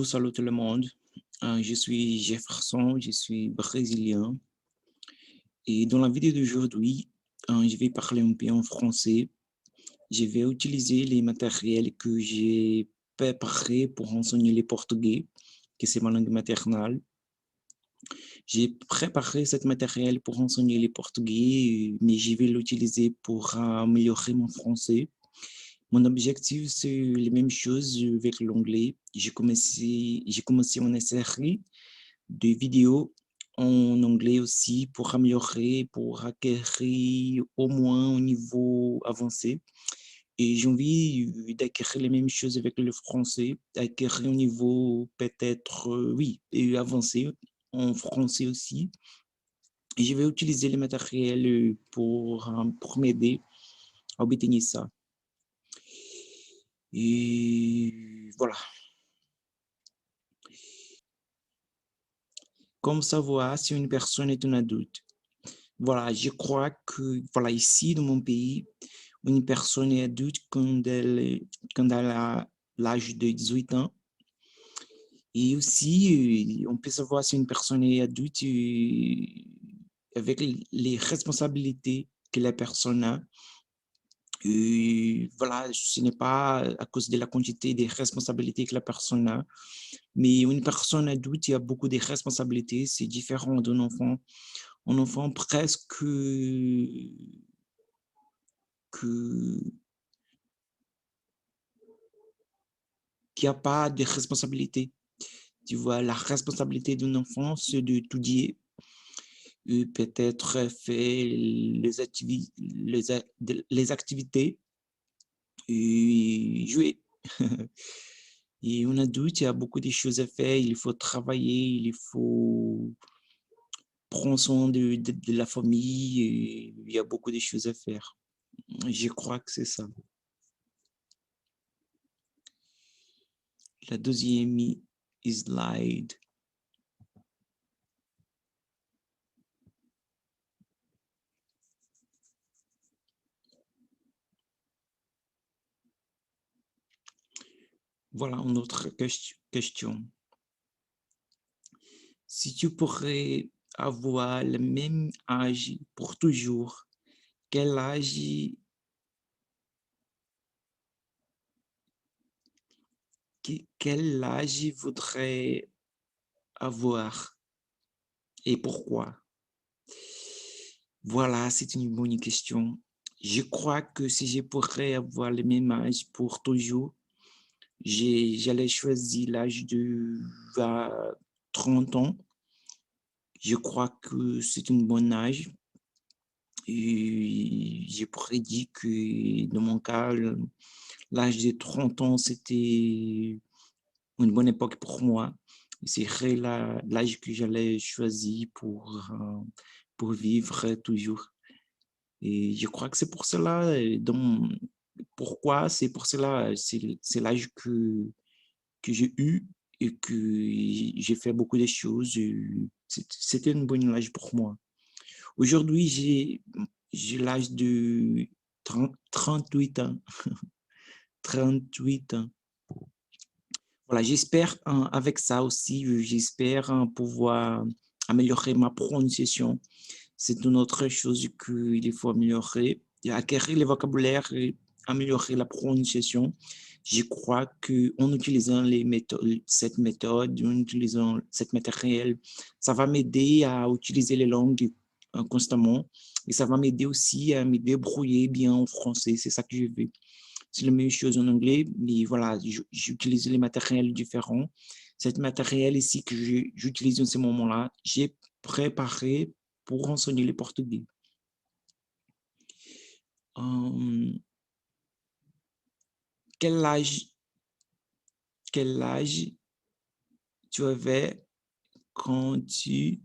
Salut tout le monde. Je suis Jefferson, je suis brésilien et dans la vidéo d'aujourd'hui, je vais parler un peu en français. Je vais utiliser les matériels que j'ai préparés pour enseigner le portugais, que c'est ma langue maternelle. J'ai préparé ce matériel pour enseigner le portugais, mais je vais l'utiliser pour améliorer mon français. Mon objectif, c'est la même chose avec l'anglais. J'ai commencé une série de vidéos en anglais aussi pour améliorer, pour acquérir au moins un niveau avancé. Et j'ai envie d'acquérir les mêmes choses avec le français, d'acquérir un niveau peut-être, oui, et avancé en français aussi. Et je vais utiliser les matériels pour m'aider à obtenir ça. Et voilà. Comme savoir si une personne est un adulte? Voilà, je crois que, voilà, ici, dans mon pays, une personne est adulte quand elle a l'âge de 18 ans. Et aussi, on peut savoir si une personne est adulte avec les responsabilités que la personne a. Voilà, ce n'est pas à cause de la quantité des responsabilités que la personne a, mais une personne adulte, il y a beaucoup de responsabilités, c'est différent d'un enfant. Un enfant presque que qui a pas de responsabilité. Tu vois, la responsabilité d'un enfant, c'est de étudier, peut-être faire les activités et jouer. Et un adulte, il y a beaucoup de choses à faire, il faut travailler, il faut prendre soin de la famille, et il y a beaucoup de choses à faire. Je crois que c'est ça. La deuxième slide. Voilà une autre question. Si tu pourrais avoir le même âge pour toujours, quel âge, quel âge voudrais avoir et pourquoi? Voilà, c'est une bonne question. Je crois que si je pourrais avoir le même âge pour toujours, j'allais choisir l'âge de 30 ans. Je crois que c'est un bon âge. Et je pourrais dire que dans mon cas, l'âge de 30 ans, c'était une bonne époque pour moi. C'est l'âge que j'allais choisir pour vivre toujours. Et je crois que c'est pour cela, pourquoi, c'est pour cela, c'est l'âge que j'ai eu et que j'ai fait beaucoup de choses. C'était une bonne âge pour moi. Aujourd'hui, j'ai l'âge de 38 ans. 38 ans. Voilà, j'espère avec ça aussi, j'espère pouvoir améliorer ma prononciation. C'est une autre chose qu'il faut améliorer. Et acquérir le vocabulaire et améliorer la prononciation. Je crois qu'en utilisant cette méthode, en utilisant cette matériel, ça va m'aider à utiliser les langues constamment et ça va m'aider aussi à me débrouiller bien en français. C'est ça que je veux. C'est la même chose en anglais, mais voilà, j'utilise les matériels différents. Cet matériel ici que j'utilise en ce moment-là, j'ai préparé pour enseigner le portugais. Euh, quel âge, quel âge tu avais quand tu,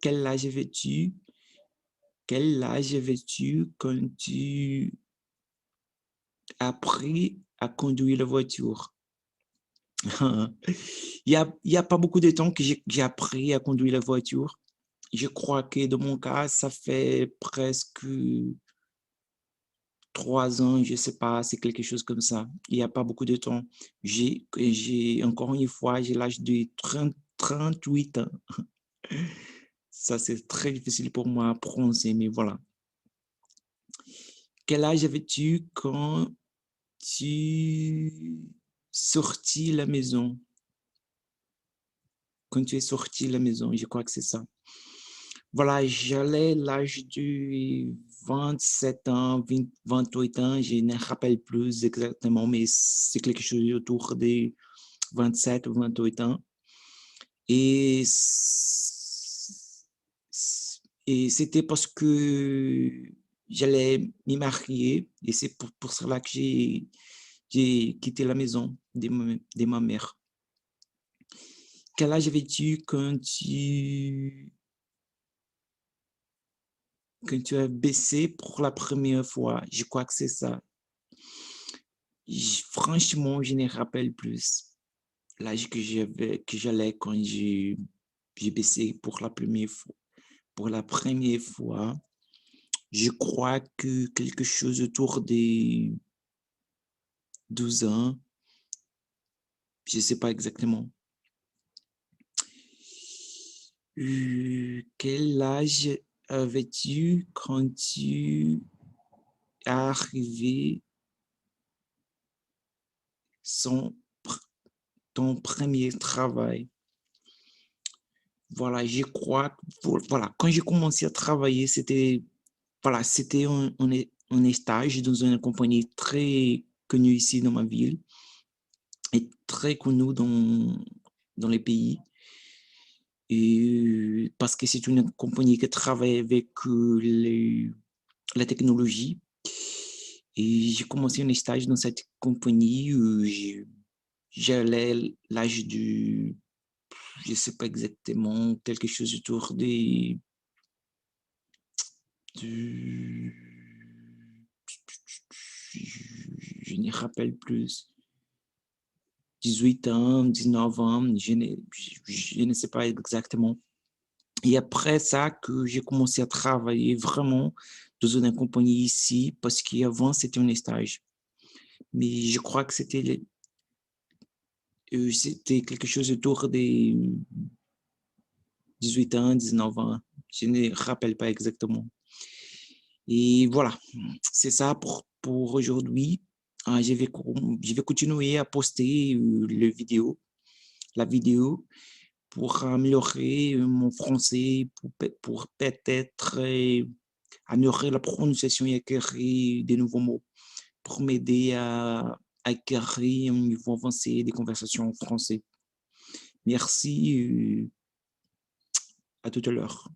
quel âge avais-tu, quel âge avais-tu quand tu as appris à conduire la voiture? Il y a pas beaucoup de temps que j'ai appris à conduire la voiture. Je crois que dans mon cas, ça fait presque 3 ans, je sais pas, c'est quelque chose comme ça. Il n'y a pas beaucoup de temps. Encore une fois, j'ai l'âge de 38 ans. Ça, c'est très difficile pour moi à prononcer, mais voilà. Quel âge avais-tu quand tu sortis la maison? Quand tu es sorti de la maison, je crois que c'est ça. Voilà, j'allais l'âge de 27 ans, 28 ans, je ne me rappelle plus exactement, mais c'est quelque chose autour des 27 ou 28 ans. Et, et c'était parce que j'allais m'y marier et c'est pour cela que j'ai quitté la maison de ma mère. Quel âge avais-tu quand tu as baissé pour la première fois? Je crois que c'est ça. Franchement, je ne me rappelle plus l'âge que j'allais quand j'ai baissé pour la première fois. Pour la première fois, je crois que quelque chose autour des 12 ans, je ne sais pas exactement. Quel âge avais-tu quand tu es arrivé son, ton premier travail? Voilà, je crois, voilà, quand j'ai commencé à travailler, voilà, c'était un stage dans une compagnie très connue ici dans ma ville et très connue dans les pays. Et parce que c'est une compagnie qui travaille avec la technologie. Et j'ai commencé un stage dans cette compagnie. J'allais l'âge je ne sais pas exactement, quelque chose autour de je ne rappelle plus. 18 ans, 19 ans, je ne sais pas exactement. Et après ça, que j'ai commencé à travailler vraiment dans une compagnie ici, parce qu'avant, c'était un stage. Mais je crois que c'était quelque chose autour des 18 ans, 19 ans. Je ne rappelle pas exactement. Et voilà, c'est ça pour aujourd'hui. Je vais continuer à poster la vidéo pour améliorer mon français, pour peut-être améliorer la prononciation et acquérir de nouveaux mots, pour m'aider à acquérir un niveau avancé des conversations en français. Merci, à tout à l'heure.